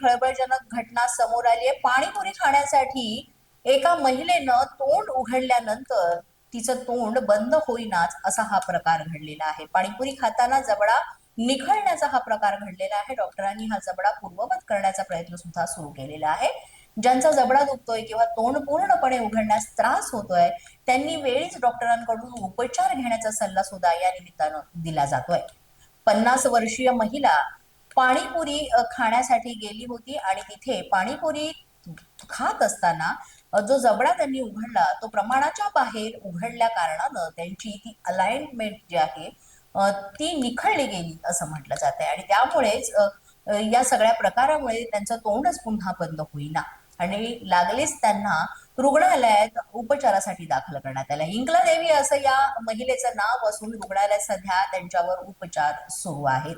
खळबळजनक घटना समोर आली आहे। पाणीपुरी खाण्यासाठी एका महिलेनं तोंड उघडल्यानंतर तिचं तोंड बंद होईनाच असा हा प्रकार घडलेला आहे। पाणीपुरी खाताना जबडा निखळण्याचा हा प्रकार घडलेला आहे। डॉक्टरांनी हा जबडा पूर्ववत करण्याचा प्रयत्न सुद्धा सुरू केलेला आहे। ज्यांचा जबडा दुखतोय किंवा तोंड पूर्णपणे उघडण्यास त्रास होतोय त्यांनी वेळीच डॉक्टरांकडून उपचार घेण्याचा सल्ला सुद्धा या निमित्तानं दिला जातोय। 50 वर्षीय महिला पाणीपुरी खाण्यासाठी गेली होती आणि तिथे पाणीपुरी खात असताना जो जबडा त्यांनी उघडला तो प्रमाणाच्या बाहेर उघडल्या कारणानं त्यांची ती अलाइनमेंट जी आहे ती निखळली गेली असं म्हटलं जात आहे। आणि त्यामुळेच या सगळ्या प्रकारामुळे त्यांचं तोंडच पुन्हा बंद होईना आणि लागलीच त्यांना रुग्णालयात उपचारासाठी दाखल करण्यात आलं। इंकला देवी असं या महिलेचं नाव असून रुग्णालयात सध्या त्यांच्यावर उपचार सुरू आहेत।